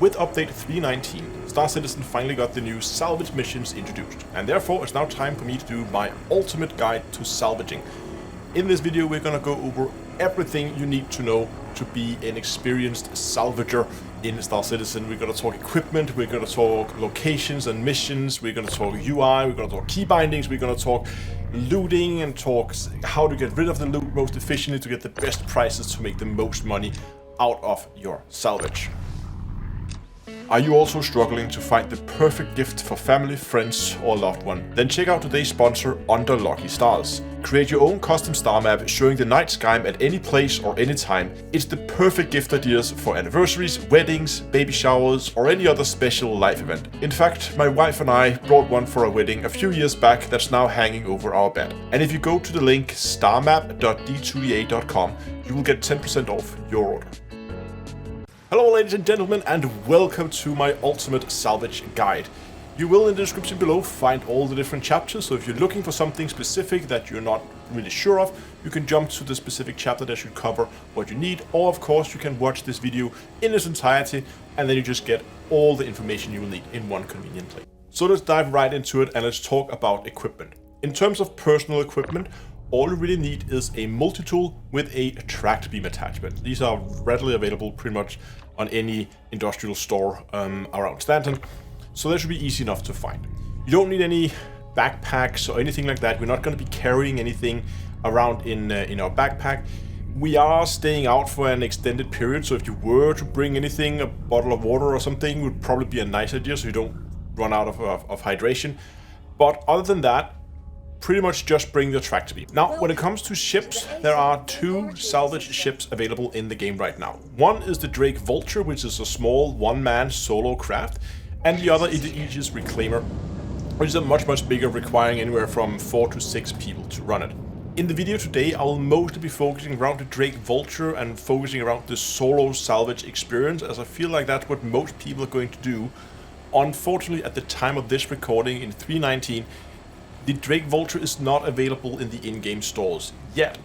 with update 3.19, Star Citizen finally got the new salvage missions introduced, and therefore it's now time for me to do my ultimate guide to salvaging. In this video we're gonna go over everything you need to know to be an experienced salvager in Star Citizen. We're gonna talk equipment, we're gonna talk locations and missions, we're gonna talk UI, we're gonna talk key bindings, we're gonna talk looting and talk how to get rid of the loot most efficiently to get the best prices to make the most money out of your salvage. Are you also struggling to find the perfect gift for family, friends or loved one? Then check out today's sponsor, Under Lucky Stars. Create your own custom star map showing the night sky at any place or any time. It's the perfect gift ideas for anniversaries, weddings, baby showers or any other special life event. In fact, my wife and I brought one for a wedding a few years back that's now hanging over our bed. And if you go to the link starmap.d2ea.com, you will get 10% off your order. Hello ladies and gentlemen, and welcome to my ultimate salvage guide. You will in the description below find all the different chapters, so if you're looking for something specific that you're not really sure of, you can jump to the specific chapter that should cover what you need, or of course you can watch this video in its entirety and then you just get all the information you will need in one convenient place. So let's dive right into it and let's talk about equipment. In terms of personal equipment, all you really need is a multi-tool with a tracked beam attachment. These are readily available pretty much on any industrial store around Stanton, so they should be easy enough to find. You don't need any backpacks or anything like that. We're not going to be carrying anything around in our backpack. We are staying out for an extended period, so if you were to bring anything, a bottle of water or something would probably be a nice idea so you don't run out of hydration. But other than that, pretty much just bring the track to beam. Now, when it comes to ships, there are two salvage ships available in the game right now. One is the Drake Vulture, which is a small one-man solo craft, and the other is the Aegis Reclaimer, which is a much bigger, requiring anywhere from 4 to 6 people to run it. In the video today, I will mostly be focusing around the Drake Vulture and focusing around the Solo-Salvage experience, as I feel like that's what most people are going to do. Unfortunately, at the time of this recording in 3.19, the Drake Vulture is not available in the in-game stores yet.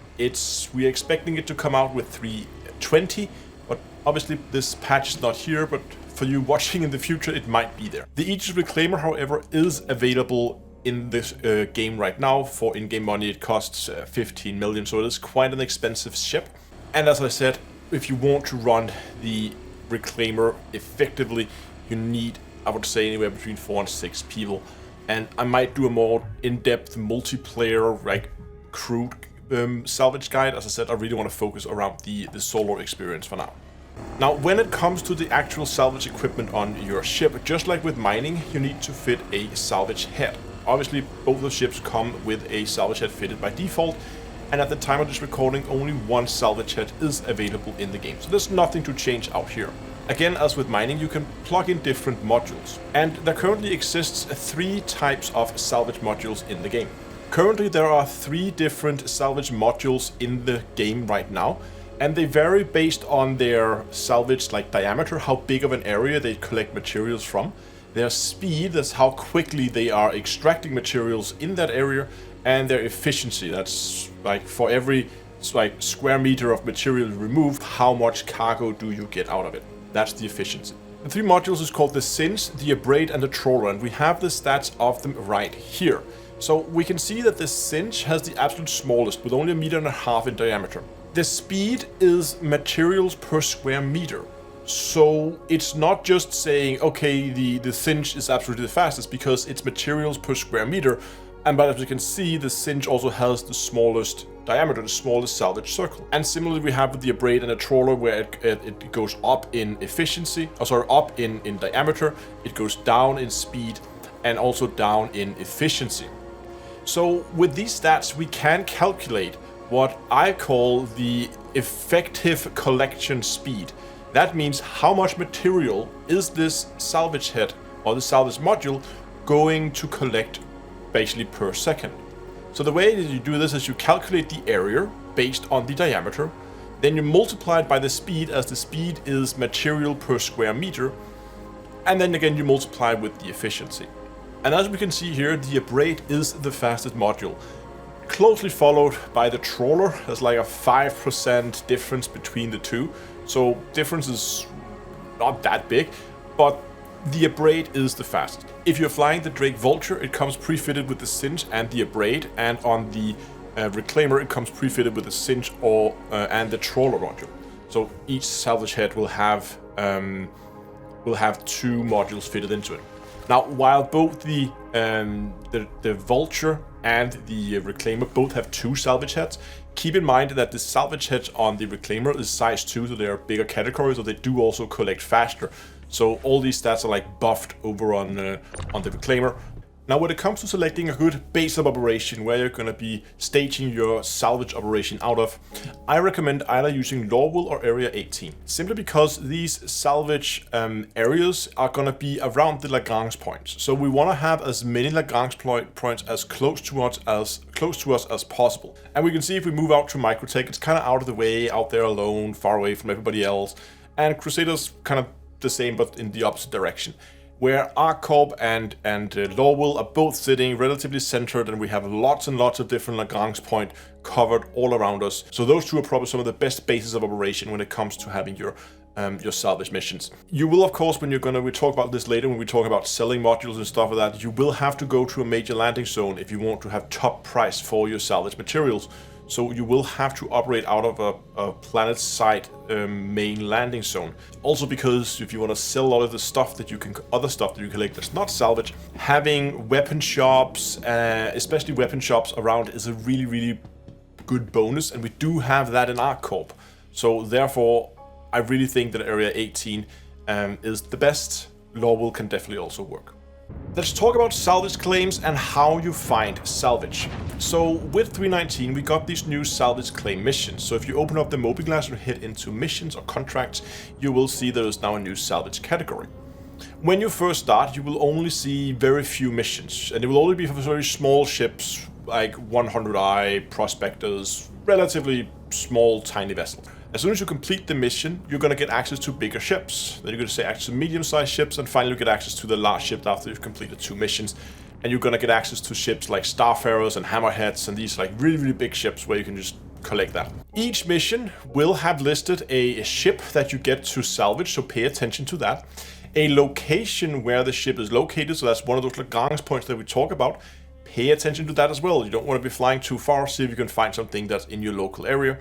We're expecting it to come out with 3.20, but obviously this patch is not here, but for you watching in the future, it might be there. The Aegis Reclaimer, however, is available in this game right now. For in-game money, it costs 15 million, so it is quite an expensive ship. And as I said, if you want to run the Reclaimer effectively, you need, I would say, anywhere between 4 and 6 people. And I might do a more in-depth multiplayer, like crude salvage guide. As I said, I really want to focus around the solo experience for now. Now, when it comes to the actual salvage equipment on your ship, just like with mining, you need to fit a salvage head. Obviously, both the ships come with a salvage head fitted by default, and at the time of this recording, only one salvage head is available in the game. So there's nothing to change out here. Again, as with mining, you can plug in different modules, and there currently exists 3 types of salvage modules in the game. Currently, there are 3 different salvage modules in the game right now, and they vary based on their salvage diameter, how big of an area they collect materials from, their speed, that's how quickly they are extracting materials in that area, and their efficiency, that's like for every square meter of material removed, how much cargo do you get out of it. That's the efficiency. The 3 modules is called the Cinch, the Abrade and the Trawler, and we have the stats of them right here. So we can see that the Cinch has the absolute smallest, with only 1.5 meters in diameter. The speed is materials per square meter. So it's not just saying, okay, the Cinch is absolutely the fastest, because it's materials per square meter. And but as you can see, the Cinch also has the smallest diameter, the smallest salvage circle. And similarly, we have with the Abrade and the Trawler, where it goes up in efficiency, up in diameter, it goes down in speed, and also down in efficiency. So with these stats, we can calculate what I call the effective collection speed. That means how much material is this salvage head or the salvage module going to collect basically per second. So the way that you do this is you calculate the area based on the diameter, then you multiply it by the speed, as the speed is material per square meter, and then again you multiply with the efficiency. And as we can see here, the Abrade is the fastest module, closely followed by the Trawler. There's like a 5% difference between the two, so difference is not that big. but the abrade is the fastest. If you're flying the Drake Vulture, it comes pre-fitted with the cinch and the abrade, and on the reclaimer it comes pre-fitted with the cinch or and the trawler module. So each salvage head will have 2 modules fitted into it. Now, while both the Vulture and the Reclaimer both have 2 salvage heads, keep in mind that the salvage head on the Reclaimer is size 2, so they are bigger categories, so they do also collect faster. So all these stats are like buffed over on the Reclaimer. Now, when it comes to selecting a good base of operation where you're going to be staging your salvage operation out of, I recommend either using Lorwell or Area 18, simply because these salvage areas are going to be around the Lagrange points. So we want to have as many Lagrange points as close to us as possible. And we can see if we move out to Microtech, it's kind of out of the way, out there alone, far away from everybody else. And Crusader's kind of the same, but in the opposite direction, where ArcCorp and Lorwell are both sitting relatively centered, and we have lots and lots of different Lagrange points covered all around us. So those 2 are probably some of the best bases of operation when it comes to having your salvage missions. You will, of course, when we talk about this later, when we talk about selling modules and stuff like that, you will have to go to a major landing zone if you want to have top price for your salvage materials. So you will have to operate out of a planet-side main landing zone. Also, because if you want to sell a lot of the stuff that other stuff that you collect that's not salvage, having weapon shops, especially weapon shops around, is a really, really good bonus, and we do have that in ArcCorp. So therefore, I really think that Area 18 is the best. Lorwell can definitely also work. Let's talk about SaLvage Claims and how you find salvage. So with 3.19 we got these new SaLvage Claim missions. So if you open up the MobiGlass or hit into missions or contracts, you will see there is now a new salvage category. When you first start, you will only see very few missions, and it will only be for very small ships like 100i, prospectors, relatively small tiny vessels. As soon as you complete the mission, you're going to get access to bigger ships. Then you're going to get access to medium-sized ships, and finally you get access to the large ship after you've completed 2 missions. And you're going to get access to ships like Starfarers and Hammerheads and these like really, really big ships where you can just collect that. Each mission will have listed a ship that you get to salvage, so pay attention to that. A location where the ship is located, so that's one of those Lagrange points that we talk about. Pay attention to that as well. You don't want to be flying too far, see if you can find something that's in your local area.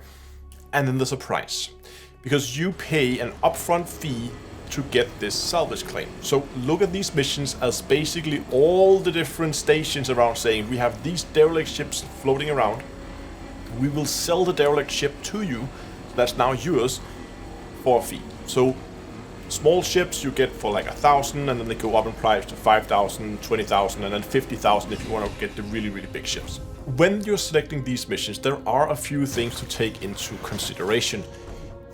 And then there's a price, because you pay an upfront fee to get this salvage claim. So look at these missions as basically all the different stations around saying, we have these derelict ships floating around. We will sell the derelict ship to you. So that's now yours for a fee. So small ships you get for like 1,000, and then they go up in price to 5,000, 20,000, and then 50,000 if you want to get the really, really big ships. When you're selecting these missions, there are a few things to take into consideration.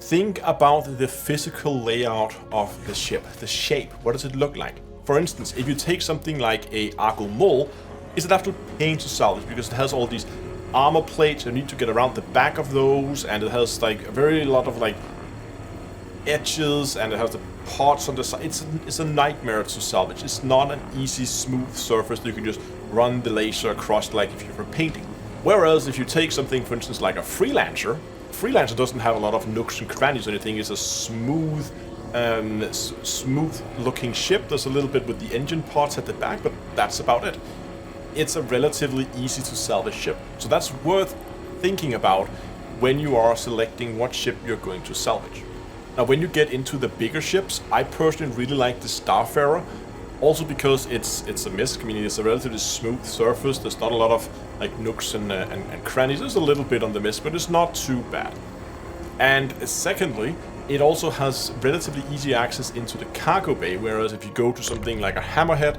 Think about the physical layout of the ship, the shape. What does it look like? For instance, if you take something like a Argo Mole, it's an absolute pain to salvage because it has all these armor plates. You need to get around the back of those, and it has like a very lot of like edges, and it has the parts on the side. It's a nightmare to salvage. It's not an easy, smooth surface that you can just run the laser across like if you were painting. Whereas if you take something, for instance, like a Freelancer doesn't have a lot of nooks and crannies or anything. It's a smooth, smooth-looking ship. There's a little bit with the engine parts at the back, but that's about it. It's a relatively easy to salvage ship. So that's worth thinking about when you are selecting what ship you're going to salvage. Now, when you get into the bigger ships, I personally really like the Starfarer, also because it's a MISC, meaning it's a relatively smooth surface. There's not a lot of like nooks and crannies. There's a little bit on the MISC, but it's not too bad. And secondly, it also has relatively easy access into the cargo bay, whereas if you go to something like a Hammerhead,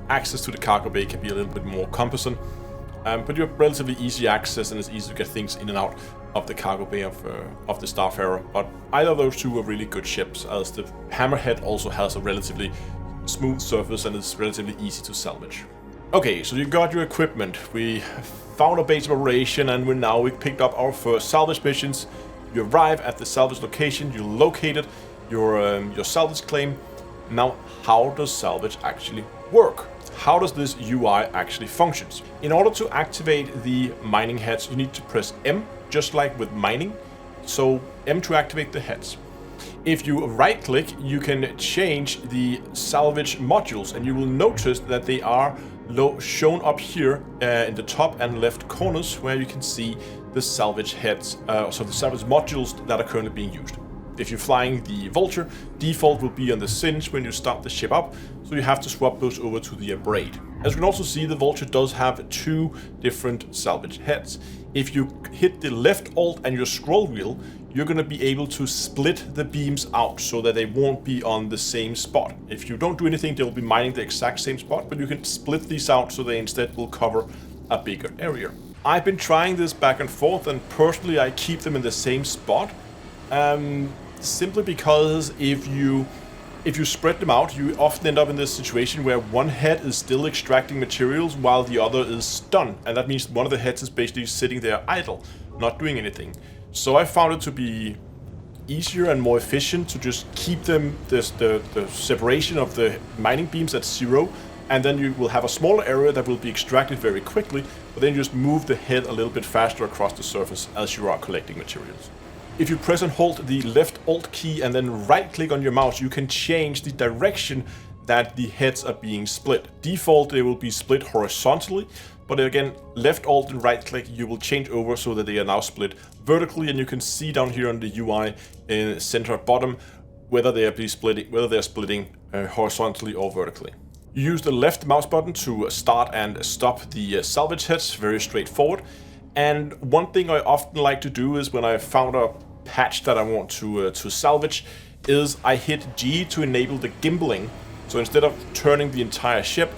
access to the cargo bay can be a little bit more cumbersome. But you have relatively easy access, and it's easy to get things in and out of the cargo bay of the Starfarer. But either of those two are really good ships, as the Hammerhead also has a relatively smooth surface and it's relatively easy to salvage. Okay, so you got your equipment. We found a base of operation, and we picked up our first salvage missions. You arrive at the salvage location, you located your salvage claim. Now, how does salvage actually work? How does this UI actually functions? In order to activate the mining heads, you need to press M, just like with mining. So M to activate the heads. If you right click, you can change the salvage modules, and you will notice that they are shown up here in the top and left corners, where you can see the salvage heads, so the salvage modules that are currently being used. If you're flying the Vulture, default will be on the Singe when you start the ship up, so you have to swap those over to the Abrade. As you can also see, the Vulture does have 2 different salvage heads. If you hit the left Alt and your scroll wheel, you're going to be able to split the beams out so that they won't be on the same spot. If you don't do anything, they'll be mining the exact same spot, but you can split these out so they instead will cover a bigger area. I've been trying this back and forth, and personally I keep them in the same spot, simply because if you spread them out, you often end up in this situation where one head is still extracting materials while the other is done, and that means one of the heads is basically sitting there idle, not doing anything. So I found it to be easier and more efficient to just keep them the separation of the mining beams at 0, and then you will have a smaller area that will be extracted very quickly, but then you just move the head a little bit faster across the surface as you are collecting materials. If you press and hold the left Alt key and then right click on your mouse, you can change the direction that the heads are being split. Default, they will be split horizontally, but again, left Alt and right click, you will change over so that they are now split vertically, and you can see down here on the UI in center bottom whether they are splitting horizontally or vertically. You use the left mouse button to start and stop the salvage heads, very straightforward. And one thing I often like to do is when I found a patch that I want to salvage, is I hit G to enable the gimbaling. So instead of turning the entire ship,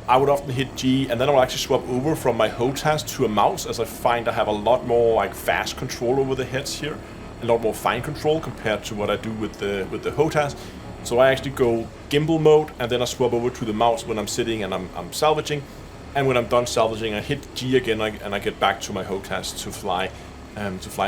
I would often hit G, and then I will actually swap over from my HOTAS to a mouse, as I find I have a lot more fast control over the heads here, a lot more fine control compared to what I do with the HOTAS. So I actually go gimbal mode, and then I swap over to the mouse when I'm sitting and I'm salvaging. And when I'm done salvaging, I hit G again, and I get back to my HOTAS to fly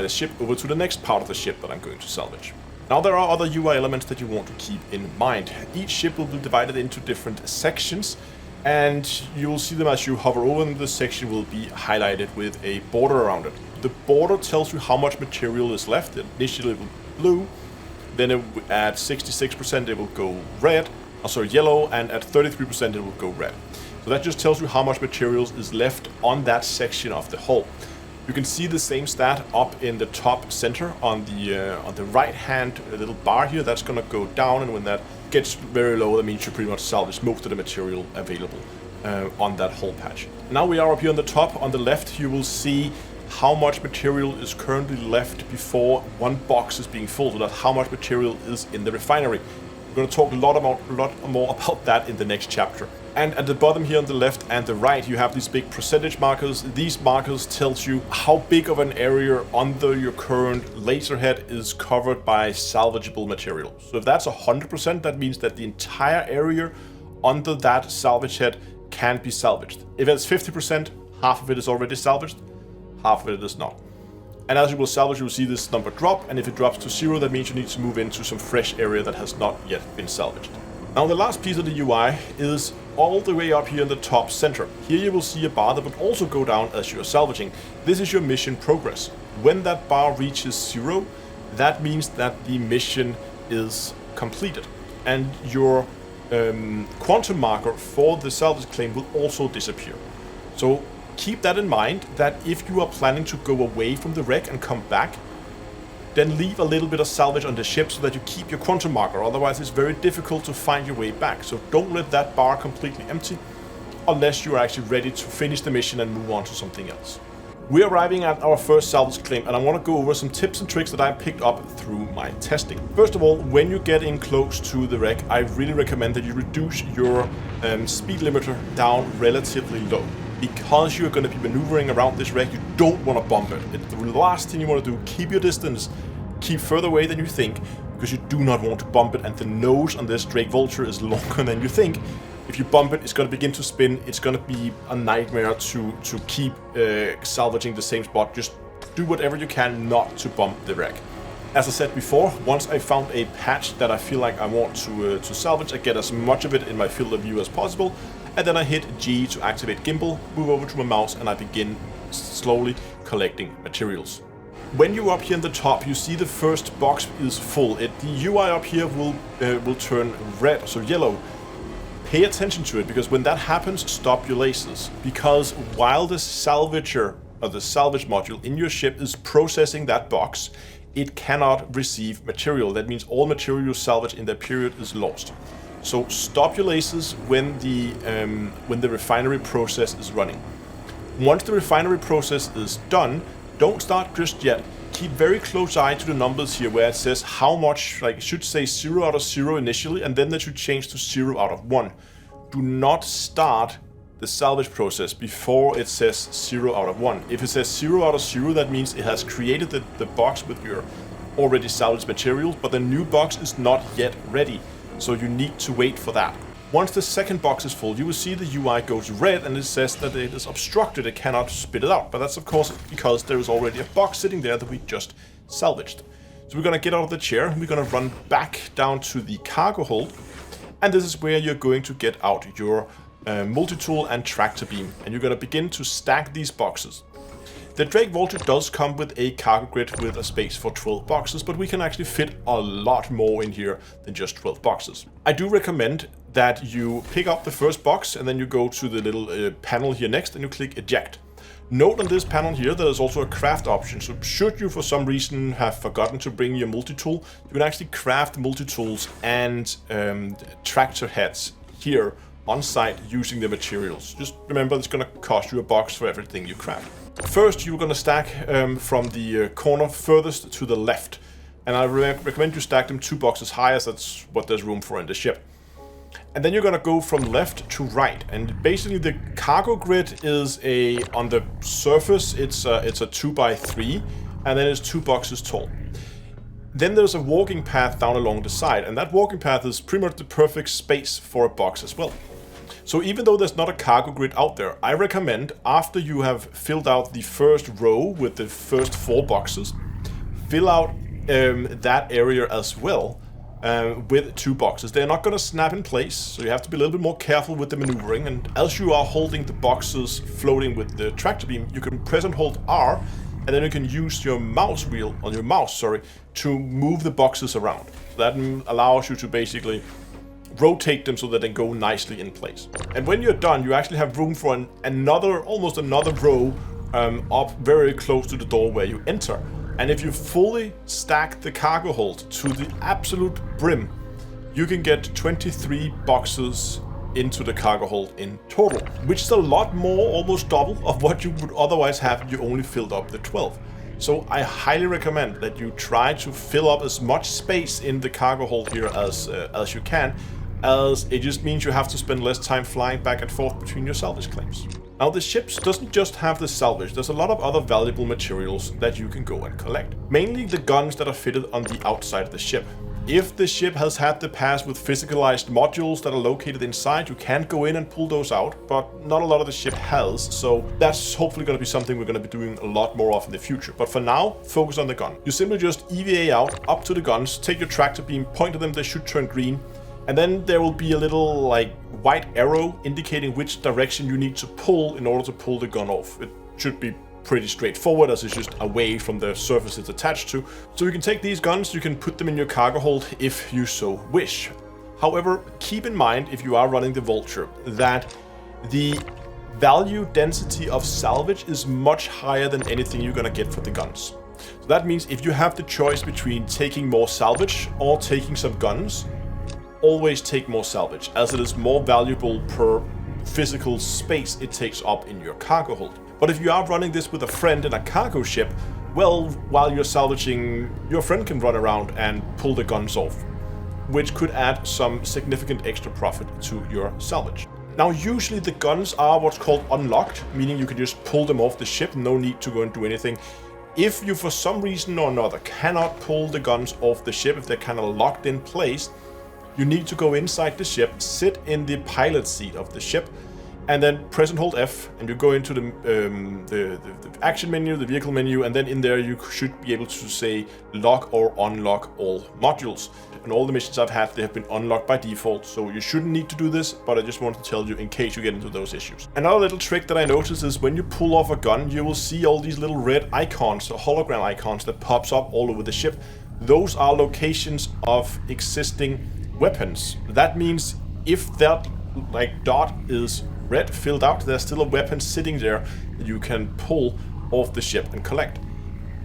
the ship over to the next part of the ship that I'm going to salvage. Now there are other UI elements that you want to keep in mind. Each ship will be divided into different sections, and you will see them as you hover over them. The section will be highlighted with a border around it. The border tells you how much material is left. Initially it will be blue, then at 66% it will go yellow, and at 33% it will go red. So that just tells you how much materials is left on that section of the hull. You can see the same stat up in the top center on the right hand little bar here. That's going to go down, and when that gets very low, that means you pretty much salvage most of the material available on that hull patch. Now we are up here on the top. On the left, you will see how much material is currently left before one box is being filled, so that's how much material is in the refinery. We're going to talk a lot more about that in the next chapter. And at the bottom here on the left and the right, you have these big percentage markers. These markers tells you how big of an area under your current laser head is covered by salvageable material. So if that's 100%, that means that the entire area under that salvage head can be salvaged. If it's 50%, half of it is already salvaged, half of it is not. And as you will salvage, you will see this number drop, and if it drops to 0, that means you need to move into some fresh area that has not yet been salvaged. Now the last piece of the UI is all the way up here in the top center. Here you will see a bar that will also go down as you are salvaging. This is your mission progress. When that bar reaches 0, that means that the mission is completed, and your quantum marker for the salvage claim will also disappear. So keep that in mind, that if you are planning to go away from the wreck and come back, then leave a little bit of salvage on the ship so that you keep your quantum marker. Otherwise it's very difficult to find your way back. So don't let that bar completely empty unless you are actually ready to finish the mission and move on to something else. We're arriving at our first salvage claim, and I want to go over some tips and tricks that I picked up through my testing. First of all, when you get in close to the wreck, I really recommend that you reduce your speed limiter down relatively low. Because you're going to be maneuvering around this wreck, you don't want to bump it. It's the last thing you want to do. Keep your distance, keep further away than you think, because you do not want to bump it, and the nose on this Drake Vulture is longer than you think. If you bump it, it's going to begin to spin. It's going to be a nightmare to keep salvaging the same spot. Just do whatever you can not to bump the wreck. As I said before, once I found a patch that I feel like I want to salvage, I get as much of it in my field of view as possible, and then I hit G to activate gimbal, move over to my mouse, and I begin slowly collecting materials. When you're up here in the top, you see the first box is full. The UI up here will turn red, so yellow. Pay attention to it, because when that happens, stop your lasers. Because while the salvager, or the salvage module in your ship is processing that box, it cannot receive material. That means all material you salvage in that period is lost. So stop your lasers when the refinery process is running. Once the refinery process is done, don't start just yet. Keep very close eye to the numbers here where it says how much, like it should say 0 out of 0 initially, and then that should change to 0 out of 1. Do not start the salvage process before it says 0 out of 1. If it says 0 out of 0, that means it has created the box with your already salvaged materials, but the new box is not yet ready. So you need to wait for that. Once the second box is full, you will see the UI goes red and it says that it is obstructed, it cannot spit it out. But that's of course because there is already a box sitting there that we just salvaged. So we're gonna get out of the chair, and we're gonna run back down to the cargo hold. And this is where you're going to get out your multi-tool and tractor beam. And you're gonna begin to stack these boxes. The Drake Vulture does come with a cargo grid with a space for 12 boxes, but we can actually fit a lot more in here than just 12 boxes. I do recommend that you pick up the first box and then you go to the little panel here next and you click eject. Note on this panel here there is also a craft option, so should you for some reason have forgotten to bring your multi-tool, you can actually craft multi-tools and tractor heads here on site using the materials. Just remember it's going to cost you a box for everything you craft. First, you're going to stack from the corner furthest to the left. And I recommend you stack them 2 boxes high, as that's what there's room for in the ship. And then you're going to go from left to right. And basically the cargo grid is on the surface, it's a 2x3, and then it's 2 boxes tall. Then there's a walking path down along the side, and that walking path is pretty much the perfect space for a box as well. So even though there's not a cargo grid out there, I recommend after you have filled out the first row with the first 4 boxes, fill out that area as well with 2 boxes. They're not going to snap in place, so you have to be a little bit more careful with the maneuvering. And as you are holding the boxes floating with the tractor beam, you can press and hold R, and then you can use your mouse wheel on your mouse, to move the boxes around. So that allows you to basically rotate them so that they go nicely in place. And when you're done, you actually have room for almost another row up very close to the door where you enter. And if you fully stack the cargo hold to the absolute brim, you can get 23 boxes into the cargo hold in total, which is a lot more, almost double of what you would otherwise have if you only filled up the 12. So I highly recommend that you try to fill up as much space in the cargo hold here as you can, as it just means you have to spend less time flying back and forth between your salvage claims. Now the ship doesn't just have the salvage, there's a lot of other valuable materials that you can go and collect. Mainly the guns that are fitted on the outside of the ship. If the ship has had the pass with physicalized modules that are located inside, you can go in and pull those out, but not a lot of the ship has, so that's hopefully going to be something we're going to be doing a lot more of in the future. But for now, focus on the gun. You simply just EVA out, up to the guns, take your tractor beam, point at them, they should turn green, and then there will be a little white arrow indicating which direction you need to pull in order to pull the gun off. It should be pretty straightforward, as it's just away from the surface it's attached to. So you can take these guns, you can put them in your cargo hold if you so wish. However, keep in mind, if you are running the Vulture, that the value density of salvage is much higher than anything you're gonna get for the guns. So that means if you have the choice between taking more salvage or taking some guns, always take more salvage, as it is more valuable per physical space it takes up in your cargo hold. But if you are running this with a friend in a cargo ship, well, while you're salvaging, your friend can run around and pull the guns off, which could add some significant extra profit to your salvage. Now, usually the guns are what's called unlocked, meaning you can just pull them off the ship, no need to go and do anything. If you, for some reason or another, cannot pull the guns off the ship, if they're kind of locked in place, you need to go inside the ship, sit in the pilot seat of the ship, And then press and hold F, and you go into the action menu, the vehicle menu, and then in there you should be able to say lock or unlock all modules. And all the missions I've had, they have been unlocked by default, so you shouldn't need to do this, but I just wanted to tell you in case you get into those issues. Another little trick that I noticed is when you pull off a gun, you will see all these little red icons, or hologram icons that pops up all over the ship. Those are locations of existing weapons. That means if that dot is red filled out, there's still a weapon sitting there that you can pull off the ship and collect.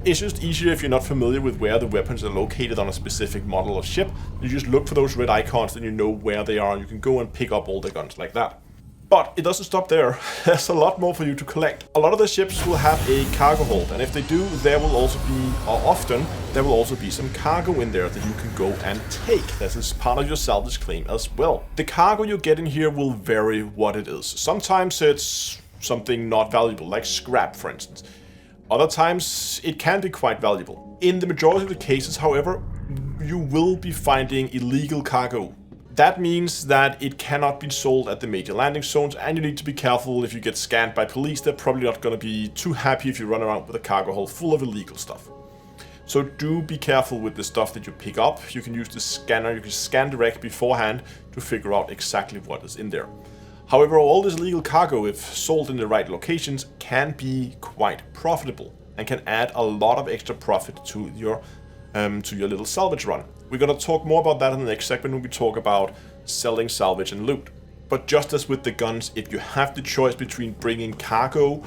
It's just easier if you're not familiar with where the weapons are located on a specific model of ship. You just look for those red icons and you know where they are, and you can go and pick up all the guns like that. But it doesn't stop there. There's a lot more for you to collect. A lot of the ships will have a cargo hold, and if they do, there will also be, or often, there will also be some cargo in there that you can go and take. This is part of your salvage claim as well. The cargo you get in here will vary what it is. Sometimes it's something not valuable, like scrap, for instance. Other times it can be quite valuable. In the majority of the cases, however, you will be finding illegal cargo. That means that it cannot be sold at the major landing zones, and you need to be careful. If you get scanned by police, they're probably not going to be too happy if you run around with a cargo hold full of illegal stuff. So do be careful with the stuff that you pick up. You can use the scanner, you can scan direct beforehand to figure out exactly what is in there. However, all this illegal cargo, if sold in the right locations, can be quite profitable and can add a lot of extra profit to your little salvage run. We're going to talk more about that in the next segment when we talk about selling salvage and loot. But just as with the guns, if you have the choice between bringing cargo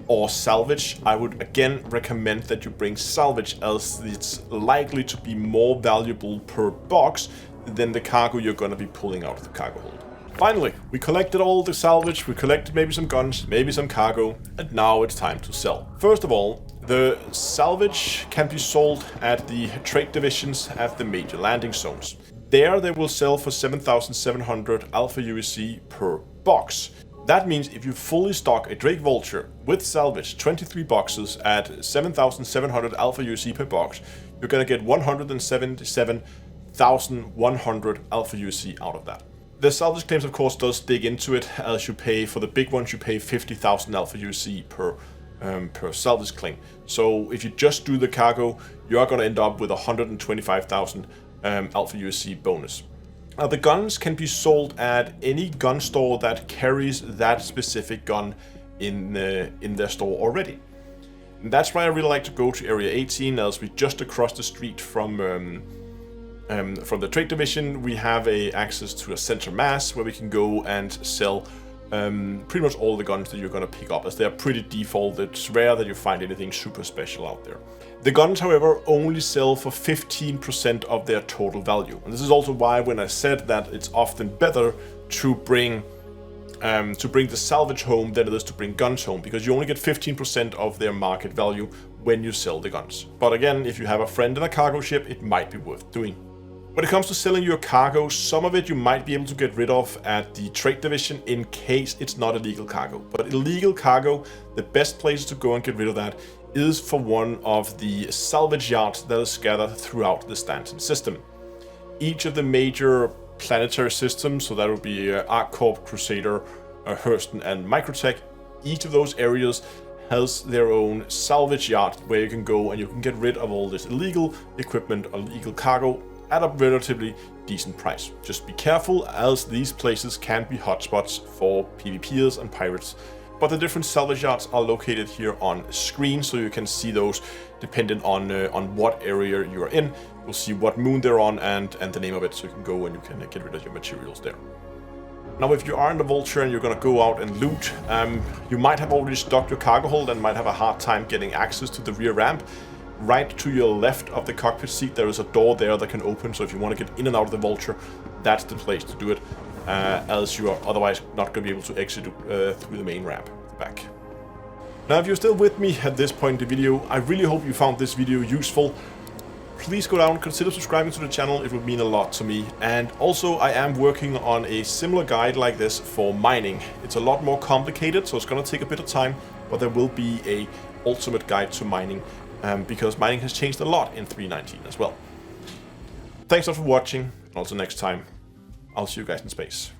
or salvage, I would again recommend that you bring salvage, as it's likely to be more valuable per box than the cargo you're going to be pulling out of the cargo hold. Finally, we collected all the salvage, we collected maybe some guns, maybe some cargo, and now it's time to sell. First of all, the salvage can be sold at the trade divisions at the major landing zones. There they will sell for 7,700 alpha UEC per box. That means if you fully stock a Drake Vulture with salvage, 23 boxes at 7,700 alpha UEC per box, you're going to get 177,100 alpha UEC out of that. The SaLvage Claims, of course, does dig into it, as you pay for the big ones, you pay 50,000 alpha UEC per salvage claim. So if you just do the cargo, you are going to end up with 125,000 alpha UEC bonus. Now the guns can be sold at any gun store that carries that specific gun in their store already. And that's why I really like to go to Area 18, as we just across the street from the trade division, we have access to a center mass where we can go and sell pretty much all the guns that you're going to pick up, as they are pretty default. It's rare that you find anything super special out there. The guns, however, only sell for 15% of their total value. And this is also why when I said that it's often better to bring the salvage home than it is to bring guns home, because you only get 15% of their market value when you sell the guns. But again, if you have a friend in a cargo ship, it might be worth doing. When it comes to selling your cargo, some of it you might be able to get rid of at the trade division in case it's not illegal cargo. But illegal cargo, the best place to go and get rid of that is for one of the salvage yards that is scattered throughout the Stanton system. Each of the major planetary systems, so that would be ArcCorp, Crusader, Hurston, and Microtech, each of those areas has their own salvage yard where you can go and you can get rid of all this illegal equipment or illegal cargo at a relatively decent price. Just be careful, as these places can be hotspots for PvPers and pirates. But the different salvage yards are located here on screen, so you can see those depending on what area you're in. You'll see what moon they're on and the name of it, so you can go and you can get rid of your materials there. Now, if you are in the Vulture and you're going to go out and loot, you might have already stocked your cargo hold and might have a hard time getting access to the rear ramp. Right to your left of the cockpit seat, there is a door there that can open, so if you want to get in and out of the Vulture, that's the place to do it, as you are otherwise not going to be able to exit through the main ramp at the back. Now, if you're still with me at this point in the video, I really hope you found this video useful. Please go down, consider subscribing to the channel, it would mean a lot to me. And also, I am working on a similar guide like this for mining. It's a lot more complicated, so it's going to take a bit of time, but there will be a ultimate guide to mining, because mining has changed a lot in 3.19 as well. Thanks a lot for watching, and also next time, I'll see you guys in space.